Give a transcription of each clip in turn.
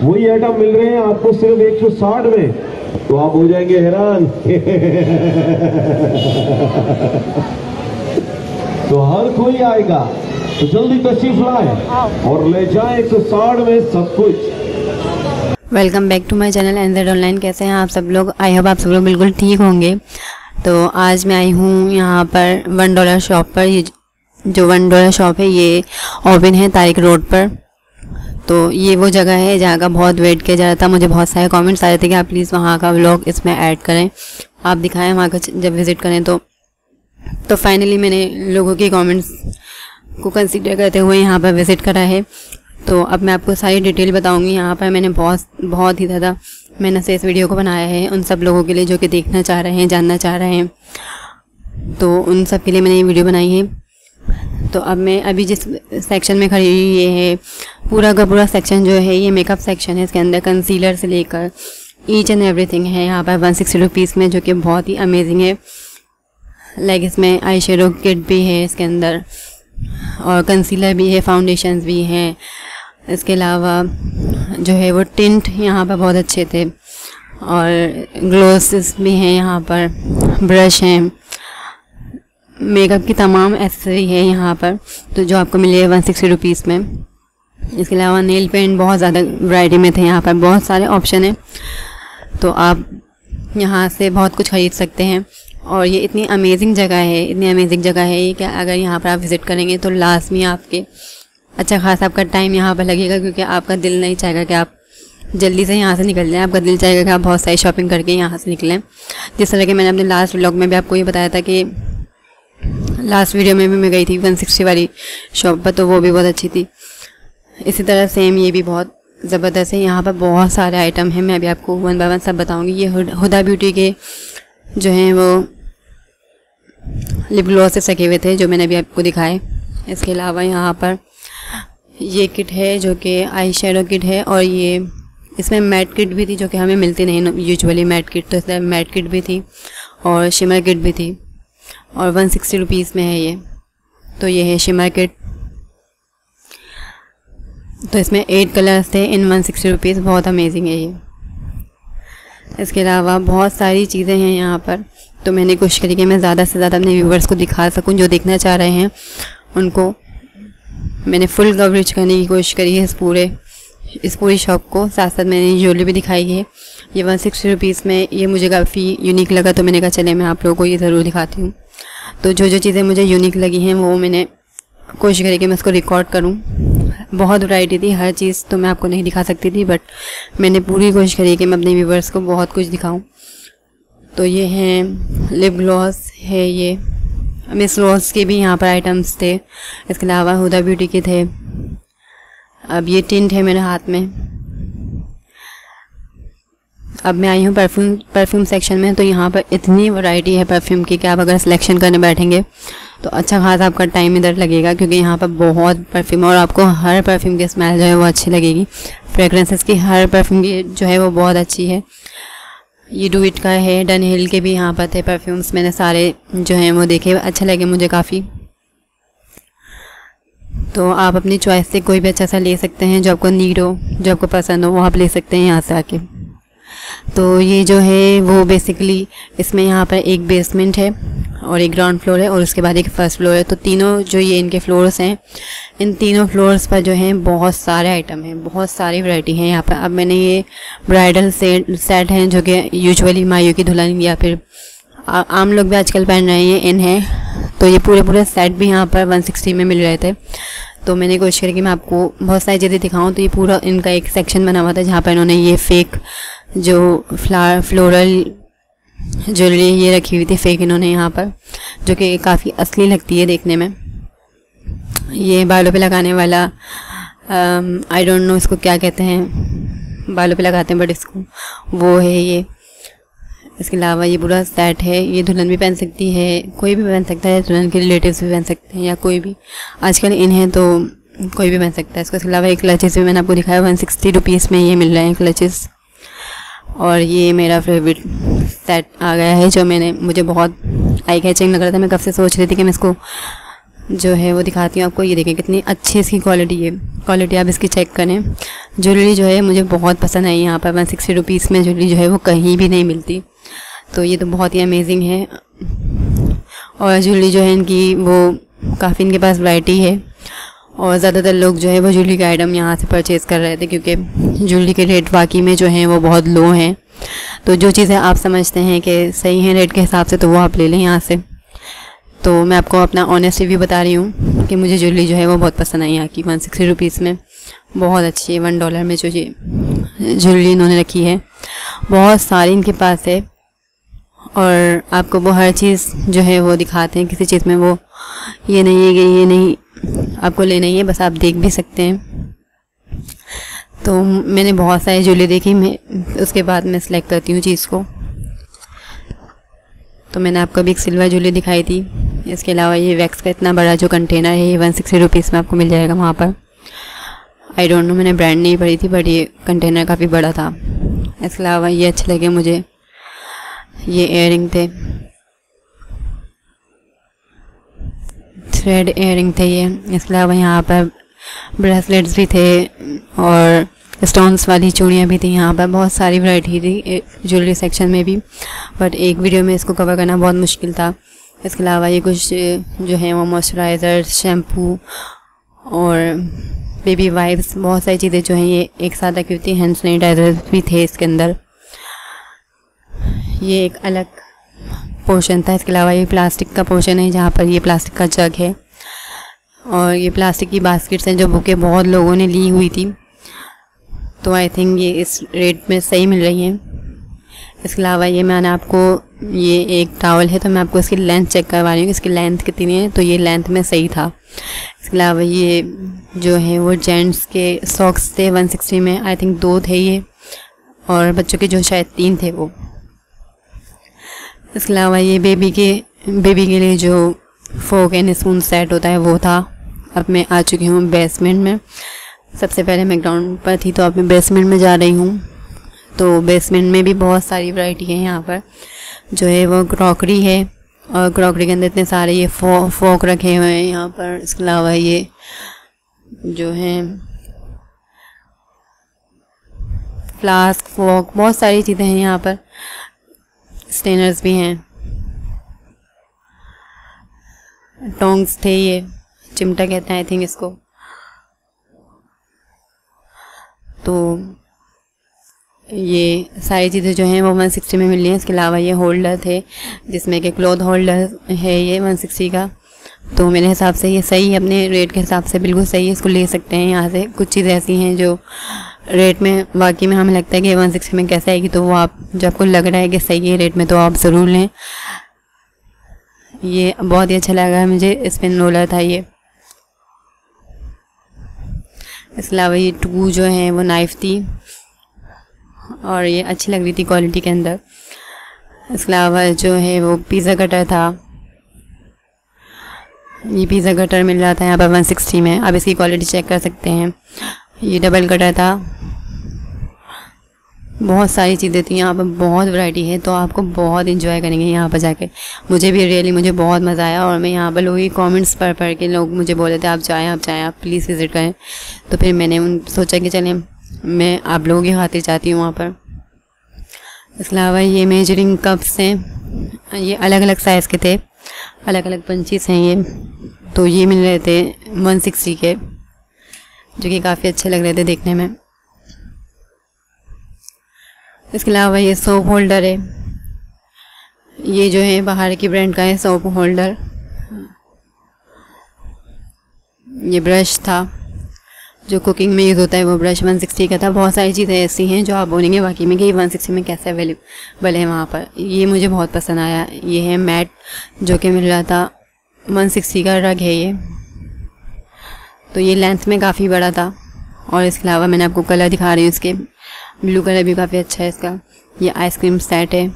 वही आइटम मिल रहे हैं आपको सिर्फ 160 में, तो आप हो जाएंगे हैरान। तो हर कोई आएगा, तो जल्दी तशरीफ लाए और ले जाए 160 में सब कुछ। Welcome back to my channel NZ online. कैसे हैं आप सब लोग? आई होप आप सब लोग बिल्कुल ठीक होंगे। तो आज मैं आई हूँ यहाँ पर $1 शॉप पर। ये जो $1 शॉप है ये ओपन है तारिक रोड पर। तो ये वो जगह है जहाँ का बहुत वेट किया जा रहा था। मुझे बहुत सारे कमेंट्स आ रहे थे कि आप प्लीज़ वहाँ का व्लॉग इसमें ऐड करें, आप दिखाएं वहाँ का जब विज़िट करें। तो फाइनली मैंने लोगों के कमेंट्स को कंसीडर करते हुए यहाँ पर विज़िट करा है। तो अब मैं आपको सारी डिटेल बताऊँगी। यहाँ पर मैंने बहुत ही ज़्यादा मेहनत से इस वीडियो को बनाया है उन सब लोगों के लिए जो कि देखना चाह रहे हैं, जानना चाह रहे हैं। तो उन सब के लिए मैंने ये वीडियो बनाई है। तो अब मैं अभी जिस सेक्शन में खड़ी हुई ये है पूरा का पूरा सेक्शन जो है ये मेकअप सेक्शन है। इसके अंदर कंसीलर से लेकर ईच एंड एवरीथिंग है यहाँ पर 160 रुपीज़ में, जो कि बहुत ही अमेजिंग है। लाइक इसमें आई शेडो किट भी है इसके अंदर, और कंसीलर भी है, फाउंडेशंस भी हैं। इसके अलावा जो है वो टिंट यहाँ पर बहुत अच्छे थे, और ग्लोसेस भी हैं यहाँ पर, ब्रश हैं, मेकअप की तमाम एक्सेसरी है यहाँ पर, तो जो आपको मिलेगा 160 रुपीज़ में। इसके अलावा नेल पेंट बहुत ज़्यादा वैरायटी में थे, यहाँ पर बहुत सारे ऑप्शन हैं। तो आप यहाँ से बहुत कुछ ख़रीद सकते हैं। और ये इतनी अमेजिंग जगह है, इतनी अमेजिंग जगह है ये कि अगर यहाँ पर आप विज़िट करेंगे तो लाजमी आपके अच्छा खासा आपका टाइम यहाँ पर लगेगा, क्योंकि आपका दिल नहीं चाहेगा कि आप जल्दी से यहाँ से निकल जाएँ। आपका दिल चाहेगा कि आप बहुत सारी शॉपिंग करके यहाँ से निकलें। जिस तरह के मैंने अपने लास्ट व्लॉग में भी आपको ये बताया था कि लास्ट वीडियो में भी मैं गई थी 160 वाली शॉप पर, तो वो भी बहुत अच्छी थी। इसी तरह सेम ये भी बहुत ज़बरदस्त है। यहाँ पर बहुत सारे आइटम हैं, मैं अभी आपको वन बाय वन सब बताऊँगी। ये हुदा ब्यूटी के जो हैं वो लिप ग्लॉस से सके हुए थे जो मैंने अभी आपको दिखाए। इसके अलावा यहाँ पर ये किट है जो कि आई शेडो किट है, और ये इसमें मैट किट भी थी जो कि हमें मिलती नहीं यूजुअली मैट किट, तो इसमें मैट किट भी थी और शिमर किट भी थी, और 160 रुपीज़ में है ये। तो ये है शिमर किट, तो इसमें 8 कलर्स थे इन 160 रुपीज़। बहुत अमेजिंग है ये। इसके अलावा बहुत सारी चीज़ें हैं यहाँ पर, तो मैंने कोशिश करी कि मैं ज़्यादा से ज़्यादा अपने व्यूवर्स को दिखा सकूं, जो देखना चाह रहे हैं उनको मैंने फुल कवरेज करने की कोशिश करी है इस पूरी शॉप को। साथ साथ मैंने ज्वेलरी भी दिखाई है। ये 160 रुपीज़ में ये मुझे काफ़ी यूनिक लगा, तो मैंने कहा चले मैं आप लोगों को ये ज़रूर दिखाती हूँ। तो जो चीज़ें मुझे यूनिक लगी हैं वो मैंने कोशिश करी कि मैं उसको रिकॉर्ड करूँ। बहुत वैरायटी थी, हर चीज़ तो मैं आपको नहीं दिखा सकती थी, बट मैंने पूरी कोशिश करी कि मैं अपने व्यूवर्स को बहुत कुछ दिखाऊँ। तो ये हैं लिप ग्लॉस है, ये मिस रोज के भी यहाँ पर आइटम्स थे। इसके अलावा हुदा ब्यूटी के थे। अब ये टिंट है मेरे हाथ में। अब मैं आई हूँ परफ्यूम सेक्शन में। तो यहाँ पर इतनी वैरायटी है परफ्यूम की कि आप अगर सिलेक्शन करने बैठेंगे तो अच्छा खासा आपका टाइम इधर लगेगा, क्योंकि यहाँ पर बहुत परफ्यूम, और आपको हर परफ्यूम की स्मेल जो है वो अच्छी लगेगी। फ्रेगरेंसेस की हर परफ्यूम की जो है वो बहुत अच्छी है। ये डू इट का है, डन हिल के भी यहाँ पर थे परफ्यूम्स। मैंने सारे जो हैं वो देखे, अच्छे लगे मुझे काफ़ी। तो आप अपनी चॉइस से कोई भी अच्छा सा ले सकते हैं, जो आपको नीड हो, जो आपको पसंद हो, वो आप ले सकते हैं यहाँ से आके। तो ये जो है वो बेसिकली इसमें यहाँ पर एक बेसमेंट है और एक ग्राउंड फ्लोर है, और उसके बाद एक फर्स्ट फ्लोर है। तो तीनों जो ये इनके फ्लोर्स हैं, इन तीनों फ्लोर्स पर जो हैं बहुत सारे आइटम हैं, बहुत सारी वैरायटी है यहाँ पर। अब मैंने ये ब्राइडल सेट हैं जो कि यूजुअली मायू की दुल्हन या फिर आम लोग भी आजकल पहन रहे हैं, इन है। तो ये पूरे सेट भी यहाँ पर 160 में मिल रहे थे। तो मैंने कोशिश करी कि मैं आपको बहुत सारी चीज़ें दिखाऊँ। तो ये पूरा इनका एक सेक्शन बना हुआ था जहाँ पर इन्होंने ये फेक जो फ्लोरल ज्वेलरी ये रखी हुई थी फेक इन्होंने यहाँ पर, जो कि काफ़ी असली लगती है देखने में। ये बालों पे लगाने वाला आई डोंट नो इसको क्या कहते हैं, बालों पे लगाते हैं बट इसको वो है ये। इसके अलावा ये पूरा सेट है, ये दुल्हन भी पहन सकती है, कोई भी पहन सकता है, दुल्हन के रिलेटिव्स भी पहन सकते हैं, या कोई भी आजकल इन है तो कोई भी पहन सकता है इसको। इसके अलावा एक क्लचेस भी मैंने आपको दिखाया 160 रुपीज़ में ये मिल रहे हैं क्लचेस। और ये मेरा फेवरेट सेट आ गया है जो मुझे बहुत आई कैचिंग लग रहा था। मैं कब से सोच रही थी कि मैं इसको जो है वो दिखाती हूँ आपको। ये देखें कितनी अच्छी इसकी क्वालिटी है, क्वालिटी आप इसकी चेक करें। ज्वेलरी जो है मुझे बहुत पसंद आई। यहाँ पर 160 रुपीज़ में ज्वेलरी जो है वो कहीं भी नहीं मिलती, तो ये तो बहुत ही अमेजिंग है। और ज्वेलरी जो है इनकी वो काफ़ी इनके पास वैरायटी है, और ज़्यादातर लोग जो है वो ज्वेलरी के आइटम यहाँ से परचेज़ कर रहे थे, क्योंकि ज्वेलरी के रेट वाकई में जो हैं वो बहुत लो हैं। तो जो चीज़ें आप समझते हैं कि सही हैं रेट के हिसाब से, तो वो आप ले लें यहाँ से। तो मैं आपको अपना ऑनेस्ट रिव्यू बता रही हूँ कि मुझे ज्वेलरी जो है वो बहुत पसंद आई यहाँ की। 160 रुपीज़ में बहुत अच्छी है। $1 में जो ये ज्वेलरी इन्होंने रखी है, बहुत सारी इनके पास है, और आपको वो हर चीज़ जो है वो दिखाते हैं। किसी चीज़ में वो ये नहीं है कि ये नहीं आपको लेना ही है, बस आप देख भी सकते हैं। तो मैंने बहुत सारी ज्वेलरी देखी, मैं उसके बाद मैं सिलेक्ट करती हूँ चीज़ को। तो मैंने आपको अभी एक सिल्वर ज्वेलरी दिखाई थी। इसके अलावा ये वैक्स का इतना बड़ा जो कंटेनर है, ये 160 रुपीज़ में आपको मिल जाएगा वहाँ पर। आई डोंट नो, मैंने ब्रांड नहीं पढ़ी थी, बट ये कंटेनर काफ़ी बड़ा था। इसके अलावा ये अच्छे लगे मुझे, ये इयररिंग थे, थ्रेड इयररिंग थे ये। इसके अलावा यहाँ पर ब्रेसलेट्स भी थे, और स्टोन्स वाली चूड़ियाँ भी थी। यहाँ पर बहुत सारी वैरायटी थी ज्वेलरी सेक्शन में भी, बट एक वीडियो में इसको कवर करना बहुत मुश्किल था। इसके अलावा ये कुछ जो है वो मॉइस्चराइज़र, शैम्पू और बेबी वाइप्स, बहुत सारी चीज़ें जो हैं ये एक साथ रखी हुई थी। हैंड सैनिटाइजर भी थे इसके अंदर। ये एक अलग पोर्शन था। इसके अलावा ये प्लास्टिक का पोर्शन है, जहाँ पर ये प्लास्टिक का जग है, और ये प्लास्टिक की बास्केट्स हैं जो बुकें बहुत लोगों ने ली हुई थी। तो आई थिंक ये इस रेट में सही मिल रही हैं। इसके अलावा ये मैंने आपको, ये एक टावल है, तो मैं आपको इसकी लेंथ चेक करवा रही हूँ, इसकी लेंथ कितनी है। तो ये लेंथ में सही था। इसके अलावा ये जो है वो जेंट्स के सॉक्स थे 160 में, आई थिंक 2 थे ये, और बच्चों के जो शायद 3 थे वो। इसके अलावा ये बेबी के लिए जो फोक एंड स्पून सेट होता है वो था। अब मैं आ चुकी हूँ बेसमेंट में। सबसे पहले मैं ग्राउंड पर थी, तो अब मैं बेसमेंट में जा रही हूँ। तो बेसमेंट में भी बहुत सारी वैरायटी है। यहाँ पर जो है वो क्रॉकरी है, और क्रॉकरी के अंदर इतने सारे ये फोक रखे हुए हैं यहाँ पर। इसके अलावा ये जो है फ्लास्क, फोक, बहुत सारी चीज़ें हैं यहाँ पर। स्टेनर्स भी हैं, टोंग्स थे, ये चिमटा कहते हैं आई थिंक इसको। तो ये सारी चीज़ें जो हैं वो 160 में मिल रही हैं। इसके अलावा ये होल्डर थे, जिसमें कि क्लॉथ होल्डर है ये 160 का। तो मेरे हिसाब से ये सही है, अपने रेट के हिसाब से बिल्कुल सही है, इसको ले सकते हैं यहाँ से। कुछ चीज़ें ऐसी हैं जो रेट में वाकई में हमें लगता है कि 160 में कैसे आएगी, तो वो आप जो आपको लग रहा है कि सही है रेट में, तो आप ज़रूर लें। ये बहुत ही अच्छा लगा मुझे, स्पिन रोलर था ये। इसके अलावा ये 2 जो है वो नाइफ़ थी, और ये अच्छी लग रही थी क्वालिटी के अंदर। इसके अलावा जो है वो पिज़्ज़ा कटर था। ये पिज़्ज़ा कटर मिल रहा था यहाँ पर 160 में। आप इसकी क्वालिटी चेक कर सकते हैं। ये डबल कटर था। बहुत सारी चीज़ें थी यहाँ पर, बहुत वैरायटी है, तो आपको बहुत इंजॉय करेंगे यहाँ पर जाके। मुझे बहुत मज़ा आया, और मैं यहाँ पर लोगों की कमेंट्स पढ़ के लोग मुझे बोल रहे थे आप जाएँ आप प्लीज़ विज़िट करें। तो फिर मैंने सोचा कि चलें, मैं आप लोगों की खातिर जाती हूँ वहाँ पर। इसके अलावा ये मेजरिंग कप्स हैं, ये अलग अलग साइज़ के थे, अलग अलग पंचीज़ हैं ये। तो ये मिल रहे थे 160 के, जो कि काफ़ी अच्छे लग रहे थे देखने में। इसके अलावा ये सोप होल्डर है, ये जो है बाहर की ब्रांड का है सोप होल्डर। ये ब्रश था जो कुकिंग में यूज़ होता है, वो ब्रश 160 का था। बहुत सारी चीज़ें ऐसी हैं जो आप बोलेंगे वाकई में कि 160 में कैसे अवेलेबल है वहाँ पर। ये मुझे बहुत पसंद आया। ये है मैट, जो कि मिल रहा था 160 का रग है ये। तो ये लेंथ में काफ़ी बड़ा था। और इसके अलावा मैंने आपको कलर दिखा रही हूँ, इसके ब्लू कलर भी काफ़ी अच्छा है इसका। ये आइसक्रीम सेट है।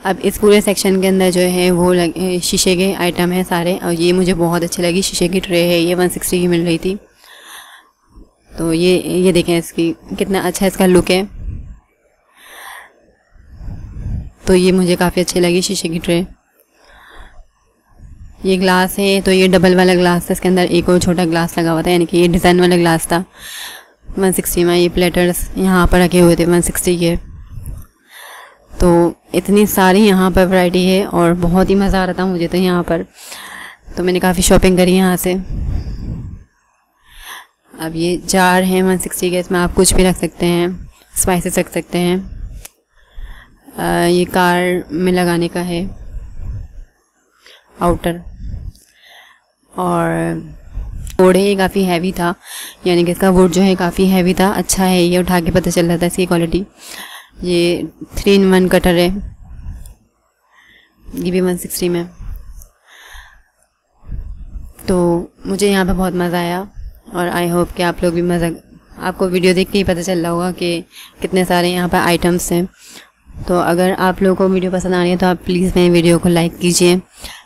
अब इस पूरे सेक्शन के अंदर जो है वो शीशे के आइटम है सारे, और ये मुझे बहुत अच्छी लगी। शीशे की ट्रे है, ये 160 की मिल रही थी। तो ये देखें इसकी कितना अच्छा इसका लुक है। तो ये मुझे काफ़ी अच्छी लगी शीशे की ट्रे। ये ग्लास है तो ये डबल वाला ग्लास था, इसके अंदर एक और छोटा ग्लास लगा हुआ था, यानी कि ये डिज़ाइन वाला ग्लास था 160 में। ये प्लेटर्स यहाँ पर रखे हुए थे 160 के। तो इतनी सारी यहाँ पर वैरायटी है और बहुत ही मज़ा आ रहा था मुझे तो यहाँ पर। तो मैंने काफ़ी शॉपिंग करी यहाँ से। अब ये जार हैं 160 के, इसमें आप कुछ भी रख सकते हैं, स्पाइसेस रख सकते हैं। ये कार में लगाने का है आउटर। और वुड है, ये काफ़ी हैवी था, यानी कि इसका वुड जो है काफ़ी हैवी था। अच्छा है, ये उठा के पता चल रहा था इसकी क्वालिटी। ये 3-in-1 कटर है, ये भी 160 में। तो मुझे यहाँ पे बहुत मज़ा आया और आई होप कि आप लोग भी आपको वीडियो देख के ही पता चल रहा होगा कि कितने सारे यहाँ पर आइटम्स हैं। तो अगर आप लोगों को वीडियो पसंद आ रही है तो आप प्लीज़ मेरे वीडियो को लाइक कीजिए,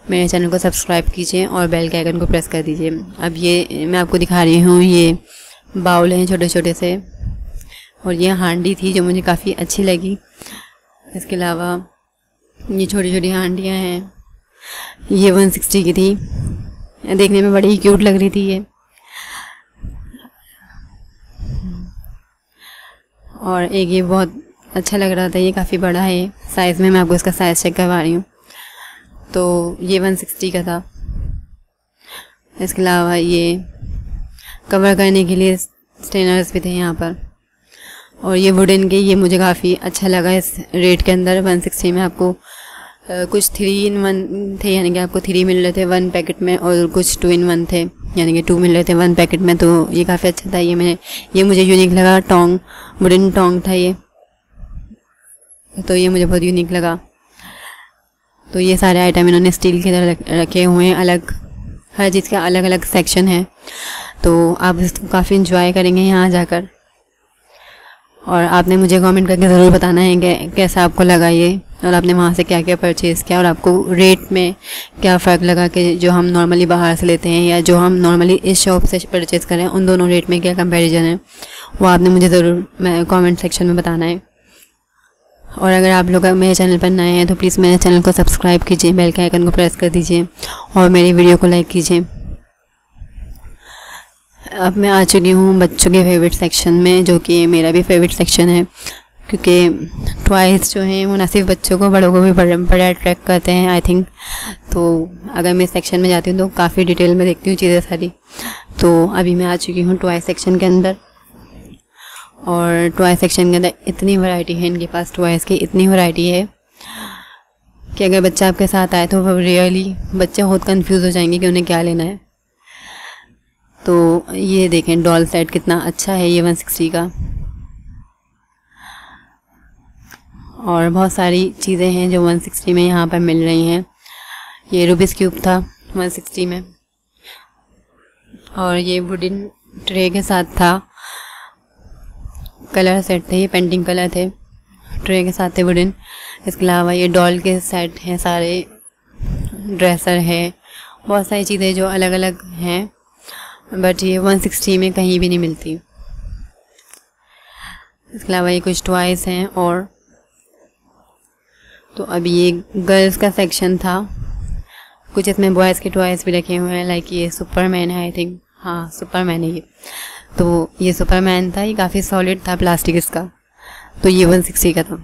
मेरे चैनल को सब्सक्राइब कीजिए और बेल के आइकन को प्रेस कर दीजिए। अब ये मैं आपको दिखा रही हूँ, ये बाउल हैं छोटे छोटे से, और ये हांडी थी जो मुझे काफ़ी अच्छी लगी। इसके अलावा ये छोटी छोटी हांडियाँ हैं, ये 160 की थी, देखने में बड़ी ही क्यूट लग रही थी ये। और एक ये बहुत अच्छा लग रहा था, ये काफ़ी बड़ा है साइज़ में, मैं आपको इसका साइज़ चेक करवा रही हूँ। तो ये 160 का था। इसके अलावा ये कवर करने के लिए स्टेनर्स भी थे यहाँ पर, और ये वुडन के, ये मुझे काफ़ी अच्छा लगा इस रेट के अंदर। 160 में आपको कुछ 3-in-1 थे, यानी कि आपको 3 मिल रहे थे 1 पैकेट में, और कुछ 2-in-1 थे, यानी कि 2 मिल रहे थे 1 पैकेट में। तो ये काफ़ी अच्छा था। ये मुझे यूनिक लगा। टोंग, वुडन टोंग था ये, तो ये मुझे बहुत यूनिक लगा। तो ये सारे आइटम इन्होंने स्टील के अंदर रखे हुए हैं, अलग, हर चीज़ का अलग अलग सेक्शन है। तो आप इसको काफ़ी इंजॉय करेंगे यहाँ जाकर। और आपने मुझे कमेंट करके ज़रूर बताना है कि कैसा आपको लगा ये, और आपने वहाँ से क्या क्या परचेज़ किया, और आपको रेट में क्या फ़र्क लगा कि जो हम नॉर्मली बाहर से लेते हैं या जो हम नॉर्मली इस शॉप से परचेज़ करें, उन दोनों रेट में क्या कंपैरिजन है, वो आपने मुझे ज़रूर कमेंट सेक्शन में बताना है। और अगर आप लोग मेरे चैनल पर नए हैं तो प्लीज़ मेरे चैनल को सब्सक्राइब कीजिए, बेल के आइकन को प्रेस कर दीजिए और मेरी वीडियो को लाइक कीजिए। अब मैं आ चुकी हूँ बच्चों के फेवरेट सेक्शन में, जो कि मेरा भी फेवरेट सेक्शन है, क्योंकि टॉयज़ जो हैं वो न सिर्फ बच्चों को, बड़ों को भी बड़ा अट्रैक्ट करते हैं आई थिंक। तो अगर मैं इस सेक्शन में जाती हूँ तो काफ़ी डिटेल में देखती हूँ चीज़ें सारी। तो अभी मैं आ चुकी हूँ टॉय सेक्शन के अंदर, और टॉय सेक्शन के अंदर इतनी वैरायटी है इनके पास, टॉयज़ की इतनी वैरायटी है कि अगर बच्चा आपके साथ आए तो वो रियली बच्चे बहुत कंफ्यूज हो जाएंगे कि उन्हें क्या लेना है। तो ये देखें डॉल सेट कितना अच्छा है, ये 160 का। और बहुत सारी चीज़ें हैं जो 160 में यहाँ पर मिल रही हैं। ये रूबिक्स क्यूब था 160 में, और ये वुडन ट्रे के साथ था। कलर सेट थे, ये पेंटिंग कलर थे, ट्रे के साथ थे वुडन। इसके अलावा ये डॉल के सेट हैं सारे, ड्रेसर है, बहुत सारी चीज़ें जो अलग अलग हैं, बट ये 160 में कहीं भी नहीं मिलती। इसके अलावा ये कुछ टॉयज़ हैं। और तो अभी ये गर्ल्स का सेक्शन था, कुछ इसमें बॉयज़ के टॉयज़ भी रखे हुए हैं, लाइक ये सुपरमैन है आई थिंक, हाँ सुपरमैन है ये। तो ये सुपरमैन था, ये काफ़ी सॉलिड था प्लास्टिक इसका, तो ये 160 का था।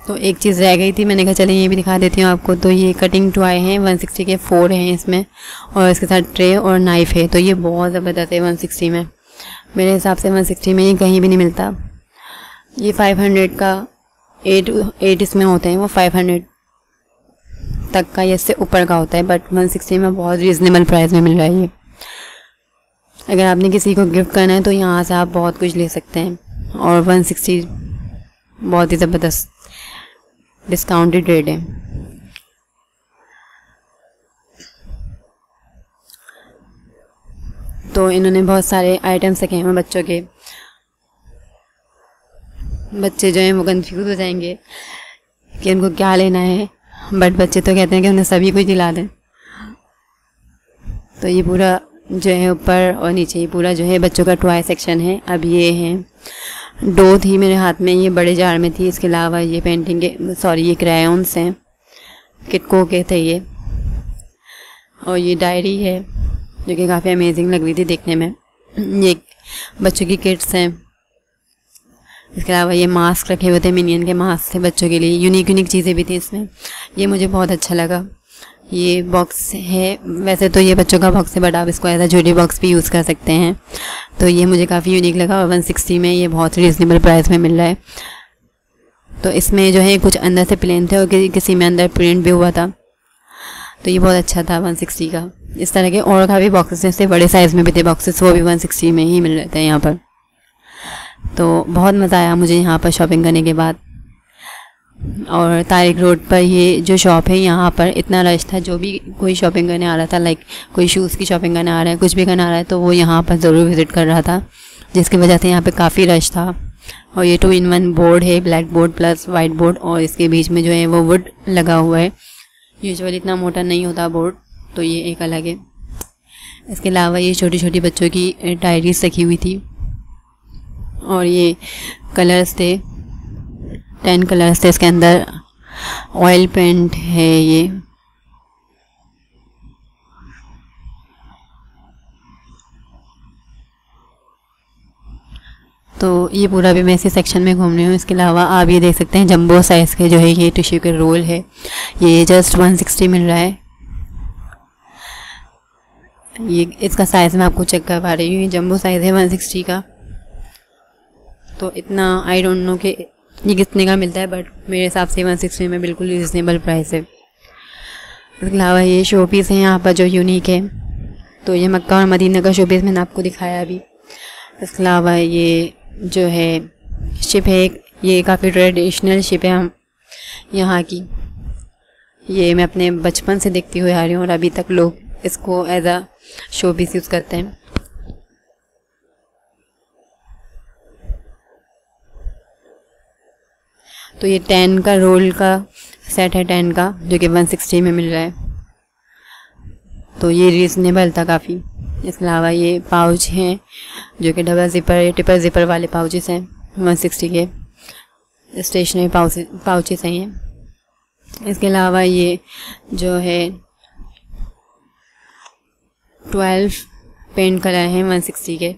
तो एक चीज़ रह गई थी, मैंने कहा चलिए ये भी दिखा देती हूँ आपको। तो ये कटिंग टॉय हैं 160 के, 4 हैं इसमें, और इसके साथ ट्रे और नाइफ़ है। तो ये बहुत ज़बरदस्त है 160 में, मेरे हिसाब से 160 में ये कहीं भी नहीं मिलता। ये 500 का 8 इसमें होते हैं, वो 500 तक का या इससे ऊपर का होता है, बट 160 में बहुत रीज़नेबल प्राइस में मिल रहा है ये। अगर आपने किसी को गिफ्ट करना है तो यहाँ से आप बहुत कुछ ले सकते हैं, और 160 बहुत ही ज़बरदस्त डिस्काउंटेड रेट है। तो इन्होंने बहुत सारे आइटम्स रखे हैं बच्चों के। बच्चे जो हैं वो कंफ्यूज हो जाएंगे कि उनको क्या लेना है, बट बच्चे तो कहते हैं कि उन्हें सभी कुछ दिला दें। तो ये पूरा जो है ऊपर और नीचे ये पूरा जो है बच्चों का टॉय सेक्शन है। अब ये हैं डो थी मेरे हाथ में, ये बड़े जार में थी। इसके अलावा ये पेंटिंग के ये क्रेयॉन्स हैं, किटको के थे ये। और ये डायरी है जो कि काफ़ी अमेजिंग लग रही थी देखने में। ये बच्चों की किट्स हैं। इसके अलावा ये मास्क रखे हुए थे, मिनियन के मास्क थे बच्चों के लिए। यूनिक चीज़ें भी थी इसमें, ये मुझे बहुत अच्छा लगा। ये बॉक्स है, वैसे तो ये बच्चों का बॉक्स है बट आप इसको एज अ ज्वेलरी बॉक्स भी यूज़ कर सकते हैं। तो ये मुझे काफ़ी यूनिक लगा और 160 में ये बहुत रीज़नेबल प्राइस में मिल रहा है। तो इसमें जो है कुछ अंदर से प्लेन थे और किसी में अंदर प्रिंट भी हुआ था, तो ये बहुत अच्छा था 160 का। इस तरह के और काफ़ी बॉक्सेस से बड़े साइज़ में भी थे बॉक्सेस, वो भी 160 में ही मिल रहे थे यहाँ पर। तो बहुत मज़ा आया मुझे यहाँ पर शॉपिंग करने के बाद। और तारिक रोड पर ये जो शॉप है, यहाँ पर इतना रश था, जो भी कोई शॉपिंग करने आ रहा था, लाइक कोई शूज़ की शॉपिंग करने आ रहा है, कुछ भी करने आ रहा है, तो वो यहाँ पर ज़रूर विज़िट कर रहा था, जिसकी वजह से यहाँ पे काफ़ी रश था। और ये 2-in-1 बोर्ड है, black board plus white board, और इसके बीच में जो है वो वुड लगा हुआ है। यूजुअली इतना मोटा नहीं होता बोर्ड, तो ये एक अलग है। इसके अलावा ये छोटी छोटी बच्चों की डायरीज रखी हुई थी, और ये कलर्स थे, 10 कलर्स थे इसके अंदर। ऑयल पेंट है ये। तो ये पूरा भी मैं इसी सेक्शन में घूम रही हूँ। इसके अलावा आप ये देख सकते हैं जंबो साइज़ के जो है ये टिश्यू के रोल है, ये जस्ट 160 मिल रहा है। ये इसका साइज़ मैं आपको चेक करवा रही हूँ, ये जंबो साइज़ है 160 का। तो इतना आई डोंट नो कि ये कितने का मिलता है, बट मेरे हिसाब से 160 में बिल्कुल रीज़नेबल प्राइस है। इसके अलावा ये शो पीस है यहाँ पर जो यूनिक है, तो ये मक्का और मदीना का शो पीस मैंने आपको दिखाया अभी। इसके अलावा ये जो है शिप है, ये काफ़ी ट्रेडिशनल शिप है हम यहाँ की। ये मैं अपने बचपन से देखती हुई आ रही हूँ और अभी तक लोग इसको as a showpiece use करते हैं। तो ये 10 का रोल का सेट है, 10 का, जो कि 160 में मिल रहा है, तो ये रीज़नेबल था काफ़ी। इसके अलावा ये पाउच हैं जो कि डबल ज़िपर ट्रिपल ज़िपर वाले पाउचेस हैं, 160 के स्टेशनरी पाउचेस हैं ये। इसके अलावा ये जो है 12 पेंट कलर हैं 160 के,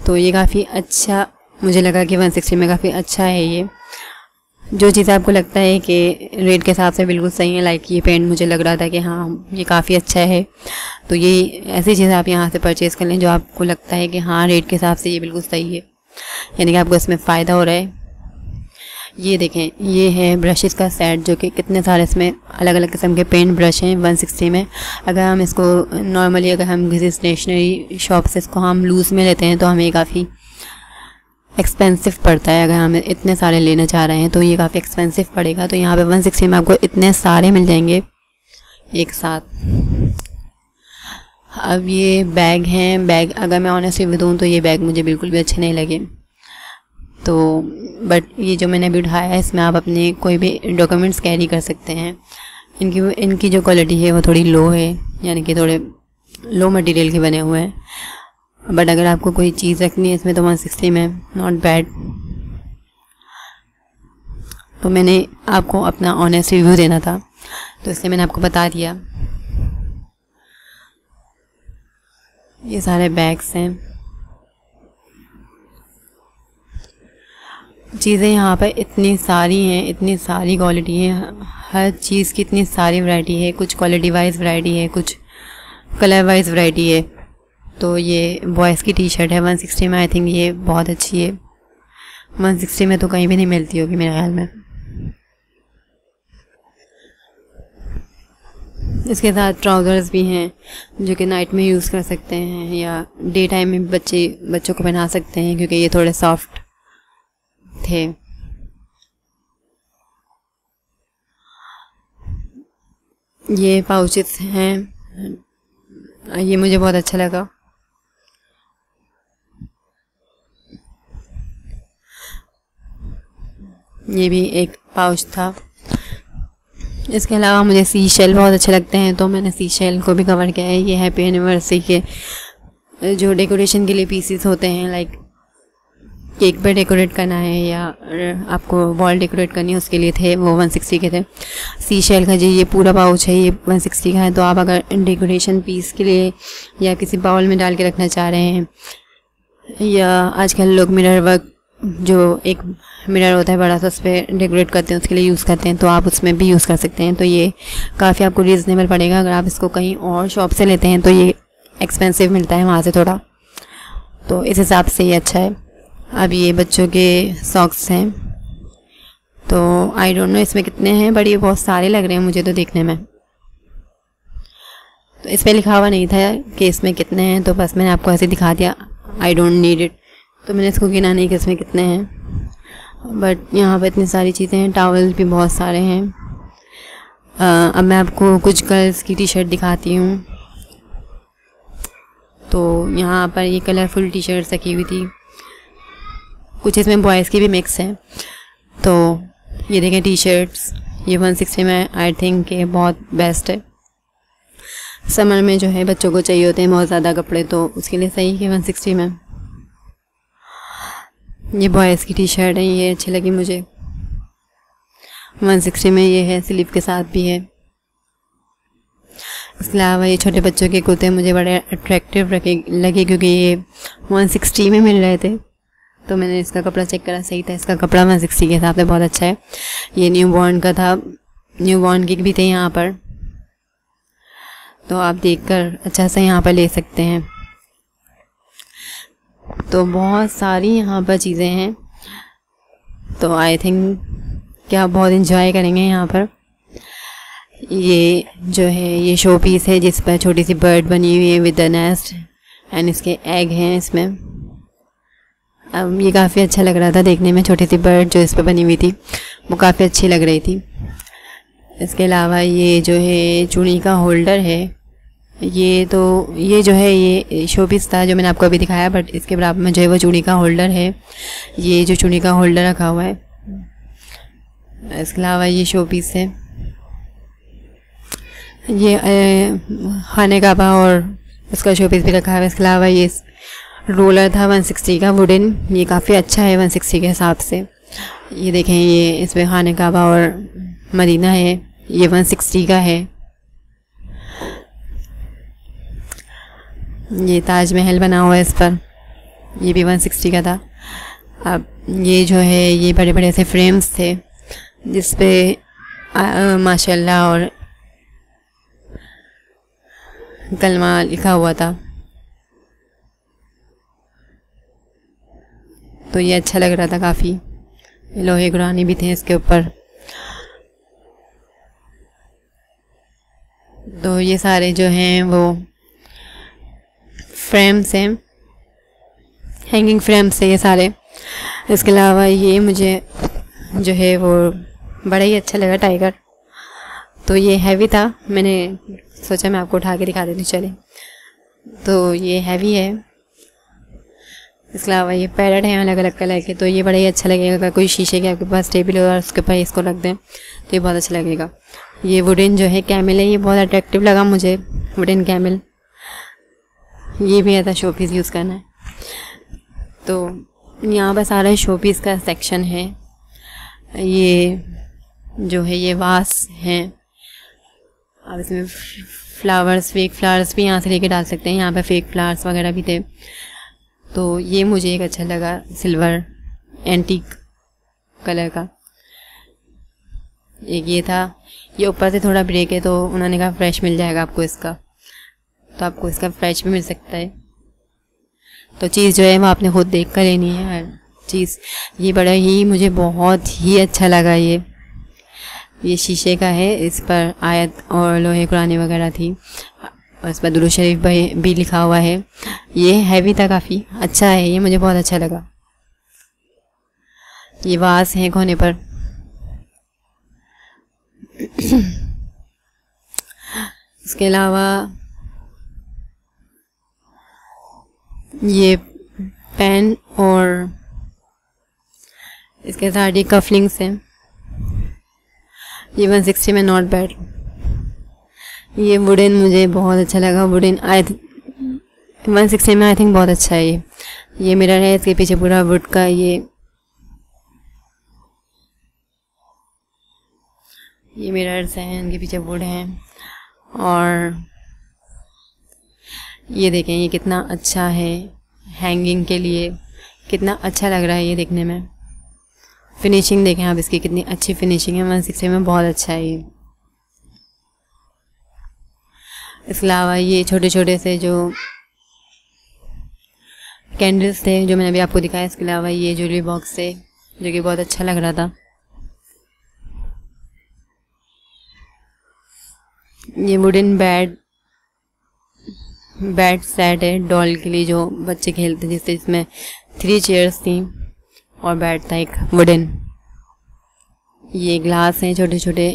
तो ये काफ़ी अच्छा मुझे लगा कि 160 में काफ़ी अच्छा है ये। जो चीज़ आपको लगता है कि रेट के हिसाब से बिल्कुल सही है, लाइक ये पेंट मुझे लग रहा था कि हाँ ये काफ़ी अच्छा है, तो ये ऐसी चीज़ आप यहाँ से परचेज़ कर लें जो आपको लगता है कि हाँ रेट के हिसाब से ये बिल्कुल सही है, यानी कि आपको इसमें फ़ायदा हो रहा है। ये देखें, ये है ब्रशेस का सेट, जो कि कितने सारे इसमें अलग अलग किस्म के पेंट ब्रश हैं 160 में। अगर हम इसको नॉर्मली अगर हम किसी स्टेशनरी शॉप से इसको हम लूज़ में लेते हैं तो हमें काफ़ी एक्सपेंसिव पड़ता है। अगर हम इतने सारे लेना चाह रहे हैं तो ये काफ़ी एक्सपेंसिव पड़ेगा, तो यहाँ पे 160 में आपको इतने सारे मिल जाएंगे एक साथ। अब ये बैग हैं, बैग अगर मैं ऑनेस्टली बताऊँ तो ये बैग मुझे बिल्कुल भी अच्छे नहीं लगे, तो बट ये जो मैंने अभी उठाया है इसमें आप अपने कोई भी डॉक्यूमेंट्स कैरी कर सकते हैं। इनकी जो क्वालिटी है वो थोड़ी लो है, यानी कि थोड़े लो मटेरियल के बने हुए हैं, बट अगर आपको कोई चीज़ रखनी है इसमें तो 160 में नॉट बैड। तो मैंने आपको अपना ऑनेस्ट रिव्यू देना था, तो इसलिए मैंने आपको बता दिया। ये सारे बैग्स हैं, चीज़ें यहाँ पर इतनी सारी हैं, इतनी सारी क्वालिटी है, हर चीज़ की इतनी सारी वैरायटी है, कुछ क्वालिटी वाइज वैरायटी है, कुछ कलर वाइज वैरायटी है। तो ये बॉयज़ की टी शर्ट है 160 में, आई थिंक ये बहुत अच्छी है, 160 में तो कहीं भी नहीं मिलती होगी मेरे ख्याल में। इसके साथ ट्राउज़र्स भी हैं जो कि नाइट में यूज़ कर सकते हैं या डे टाइम में बच्चों को पहना सकते हैं, क्योंकि ये थोड़े सॉफ्ट थे। ये पाउचेस हैं, ये मुझे बहुत अच्छा लगा। ये भी एक पाउच था। इसके अलावा मुझे सी शेल बहुत अच्छे लगते हैं, तो मैंने सी शेल को भी कवर किया है। ये हैप्पी एनिवर्सरी के जो डेकोरेशन के लिए पीसेस होते हैं, लाइक केक पे डेकोरेट करना है या आपको वॉल डेकोरेट करनी है, उसके लिए थे वो 160 के थे। सी शेल का जी ये पूरा पाउच है, ये 160 का है। तो आप अगर डेकोरेशन पीस के लिए या किसी बाउल में डाल के रखना चाह रहे हैं, या आजकल लोग मिरर वर्क, जो एक मिरर होता है बड़ा सा, उस पर डेकोरेट करते हैं, उसके लिए यूज़ करते हैं, तो आप उसमें भी यूज़ कर सकते हैं। तो ये काफ़ी आपको रीज़नेबल पड़ेगा। अगर आप इसको कहीं और शॉप से लेते हैं तो ये एक्सपेंसिव मिलता है वहाँ से थोड़ा, तो इस हिसाब से ये अच्छा है। अब ये बच्चों के सॉक्स हैं, तो आई डोंट नो इसमें कितने हैं, बट ये बहुत सारे लग रहे हैं मुझे तो देखने में। तो इस पर लिखा हुआ नहीं था कि इसमें कितने हैं, तो बस मैंने आपको ऐसे दिखा दिया, आई डोंट नीड इट। तो मैंने इसको गिना नहीं कि इसमें कितने हैं, बट यहाँ पर इतनी सारी चीज़ें हैं। टॉवल भी बहुत सारे हैं। अब मैं आपको कुछ गर्ल्स की टी शर्ट दिखाती हूँ। तो यहाँ पर ये कलरफुल टी शर्ट्स रखी हुई थी, कुछ इसमें बॉयज़ की भी मिक्स है। तो ये देखें टी शर्ट्स, ये 160 में आई थिंक ये बहुत बेस्ट है। समर में जो है बच्चों को चाहिए होते हैं बहुत ज़्यादा कपड़े, तो उसके लिए सही है 160 में। ये बॉयज़ की टी शर्ट है, ये अच्छी लगी मुझे। 160 में ये है, स्लीव के साथ भी है। इसके अलावा ये छोटे बच्चों के कुर्ते मुझे बड़े अट्रैक्टिव लगे क्योंकि ये 160 में मिल रहे थे। तो मैंने इसका कपड़ा चेक करा, सही था, इसका कपड़ा 160 के हिसाब से बहुत अच्छा है। ये न्यू बॉर्न का था, न्यू बॉर्न के भी थे यहाँ पर, तो आप देखकर अच्छा सा यहाँ पर ले सकते हैं। तो बहुत सारी यहाँ पर चीज़ें हैं, तो आई थिंक कि आप बहुत इंजॉय करेंगे यहाँ पर। ये जो है ये शो पीस है जिस पर छोटी सी बर्ड बनी हुई है विद द नेस्ट, एंड इसके एग हैं इसमें। अब ये काफ़ी अच्छा लग रहा था देखने में, छोटी सी बर्ड जो इस पर बनी हुई थी वो काफ़ी अच्छी लग रही थी। इसके अलावा ये जो है चूड़ी का होल्डर है, ये जो है ये शो पीस था जो मैंने आपको अभी दिखाया, बट इसके बराबर में जो है वो चूड़ी का होल्डर है। ये जो चूड़ी का होल्डर रखा हुआ है। इसके अलावा ये शो पीस है, ये खाने का बा और इसका शो पीस भी रखा है। इसके अलावा ये रोलर था 160 का वुडन, ये काफ़ी अच्छा है 160 के हिसाब से। ये देखें, ये इसमें खाने का बा और मदीना है, ये 160 का है। ये ताजमहल बना हुआ है इस पर, ये भी 160 का था। अब ये जो है ये बड़े बड़े से फ्रेम्स थे जिस पे माशाल्लाह और कलमा लिखा हुआ था, तो ये अच्छा लग रहा था काफ़ी। लोहे गुरानी भी थे इसके ऊपर। तो ये सारे जो हैं वो फ्रेम्स हैं, हैंगिंग फ्रेम्स हैं ये सारे। इसके अलावा ये मुझे जो है वो बड़ा ही अच्छा लगा टाइगर, तो ये हैवी था, मैंने सोचा मैं आपको उठा के दिखा देती चले। तो ये हैवी है। इसके अलावा ये पैरेट हैं अलग अलग कलर के, तो ये बड़ा ही अच्छा लगेगा। अगर कोई शीशे के आपके पास टेबल हो और उसके ऊपर इसको रख दें तो ये बहुत अच्छा लगेगा। ये वुडन जो है कैमल है, ये बहुत अट्रैक्टिव लगा मुझे, वुडन कैमल। ये भी ऐसा शो पीस यूज़ करना है। तो यहाँ पर सारा शो पीस का सेक्शन है। ये जो है ये वास हैं, आप इसमें फ्लावर्स, फेक फ्लावर्स भी यहाँ से लेके डाल सकते हैं। यहाँ पे फेक फ्लावर्स वगैरह भी थे। तो ये मुझे एक अच्छा लगा, सिल्वर एंटीक कलर का। एक ये था, ये ऊपर से थोड़ा ब्रेक है तो उन्होंने कहा फ्रेश मिल जाएगा आपको इसका, तो आपको इसका फ्रेश भी मिल सकता है। तो चीज़ जो है वो आपने खुद देख कर लेनी है हर चीज़। ये बड़ा ही मुझे बहुत ही अच्छा लगा। ये शीशे का है, इस पर आयत और लोहे कुरानी वगैरह थी और इस पर दुरूद शरीफ भी लिखा हुआ है। ये हैवी था, काफ़ी अच्छा है, ये मुझे बहुत अच्छा लगा। ये वास हैं कोने पर। इसके अलावा ये पेन और इसके साथ ये कफलिंग्स हैं। ये 160 में नॉट बैड। ये वुडन मुझे बहुत अच्छा लगा। वुडन 160 में आई थिंक बहुत अच्छा है ये। ये मिरर है, इसके पीछे पूरा वुड का ये मिरर्स हैं, इनके पीछे वुड हैं। और ये देखें ये कितना अच्छा है, हैंगिंग के लिए कितना अच्छा लग रहा है ये देखने में। फिनिशिंग देखें आप इसकी कितनी अच्छी फिनिशिंग है, 160 में बहुत अच्छा है ये। इसके अलावा ये छोटे छोटे से जो कैंडल्स थे जो मैंने अभी आपको दिखाया, इसके अलावा ये ज्वेलरी बॉक्स थे जो कि बहुत अच्छा लग रहा था। ये वुडन बेड सेट है डॉल के लिए जो बच्चे खेलते थे, जिसमें 3 चेयर्स थी और बेड था एक वुडन। ये ग्लास हैं, छोटे छोटे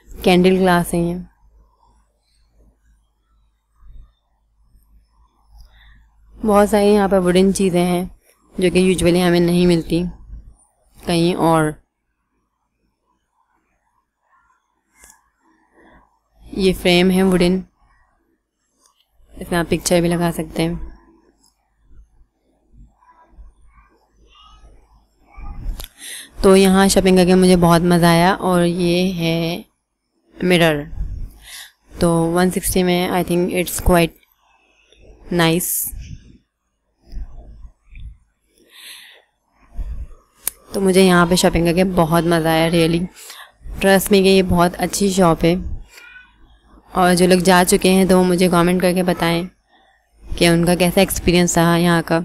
कैंडल ग्लास हैं ये। बहुत सारी यहाँ पर वुडन चीज़ें हैं जो कि यूजुअली हमें नहीं मिलती कहीं और। ये फ्रेम है वुडन, इसमें आप पिक्चर भी लगा सकते हैं। तो यहाँ शॉपिंग करके मुझे बहुत मज़ा आया। और ये है मिरर, तो 160 में I think it's quite nice. तो मुझे यहाँ पे शॉपिंग करके बहुत मज़ा आया, रियली ट्रस्ट मी कि ये बहुत अच्छी शॉप है। और जो लोग जा चुके हैं तो वो मुझे कमेंट करके बताएं कि उनका कैसा एक्सपीरियंस रहा यहाँ का।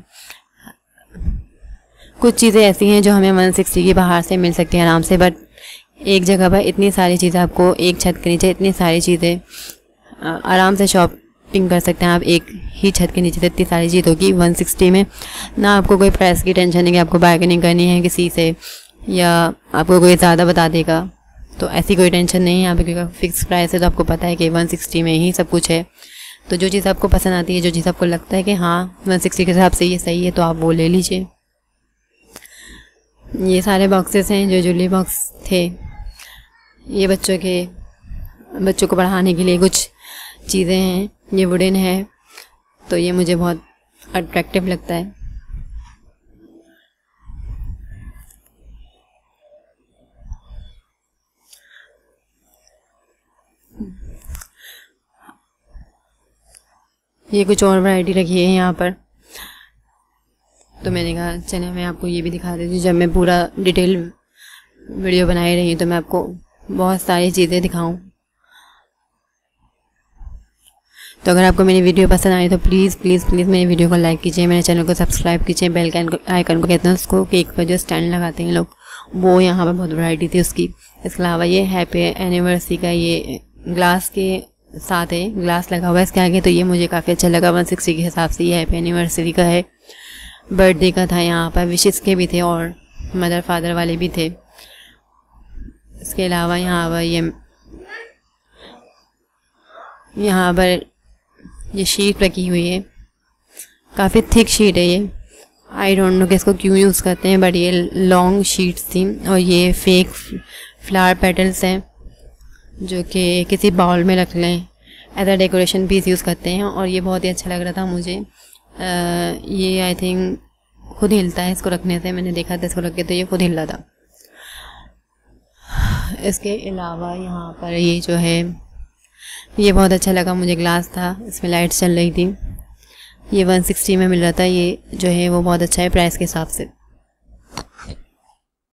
कुछ चीज़ें ऐसी हैं जो हमें 160 की बाहर से मिल सकती हैं आराम से, बट एक जगह पर इतनी सारी चीज़ें आपको एक छत के नीचे इतनी सारी चीज़ें आराम से शॉपिंग कर सकते हैं आप एक ही छत के नीचे। इतनी सारी चीज़ों की 160 में ना आपको कोई प्राइस की टेंशन है कि आपको बार्गेनिंग करनी है किसी से या आपको कोई ज़्यादा बता देगा, तो ऐसी कोई टेंशन नहीं है यहाँ पे, क्योंकि फिक्स प्राइस है। तो आपको पता है कि 160 में ही सब कुछ है। तो जो चीज़ आपको पसंद आती है, जो चीज़ आपको लगता है कि हाँ 160 के हिसाब से ये सही है, तो आप वो ले लीजिए। ये सारे बॉक्सेस हैं जो ज्वेलरी बॉक्स थे, ये बच्चों को पढ़ाने के लिए कुछ चीज़ें हैं। ये वुडन है, तो ये मुझे बहुत अट्रैक्टिव लगता है। ये कुछ और वैरायटी रखी है यहाँ पर, तो मैंने कहा चले मैं आपको ये भी दिखा देती हूँ। जब मैं पूरा डिटेल वीडियो बनाई रही तो मैं आपको बहुत सारी चीज़ें दिखाऊं। तो अगर आपको मेरी वीडियो पसंद आई तो प्लीज़ प्लीज़ प्लीज़ मेरी वीडियो को लाइक कीजिए, मेरे चैनल को सब्सक्राइब कीजिए, बेल के आइकन को कहते हैं उसको, केक पर जो स्टैंड लगाते हैं लोग, वो यहाँ पर बहुत वैरायटी थी उसकी। इसके अलावा ये हैप्पी एनिवर्सरी का ये ग्लास के साथ है, ग्लास लगा हुआ है इसके आगे, तो ये मुझे काफ़ी अच्छा लगा। 160 के हिसाब से ये हैप्पी एनिवर्सरी का है, बर्थडे का था। यहाँ पर विशेस के भी थे और मदर फादर वाले भी थे। इसके अलावा यहाँ पर ये शीट रखी हुई है, काफ़ी थिक शीट है ये। आई डोंट नो कि इसको क्यों यूज़ करते हैं, बट ये लॉन्ग शीट्स थी। और ये फेक फ्लावर पेटल्स हैं जो कि किसी बाउल में रख लें, as a decoration piece use करते हैं। और ये बहुत ही अच्छा लग रहा था मुझे। ये आई थिंक खुद हिलता है इसको रखने से, मैंने देखा था इसको रख के तो ये खुद हिल रहा था। इसके अलावा यहाँ पर ये जो है ये बहुत अच्छा लगा मुझे, ग्लास था, इसमें लाइट्स चल रही थी। ये 160 में मिल रहा था, ये जो है वो बहुत अच्छा है प्राइस के हिसाब से।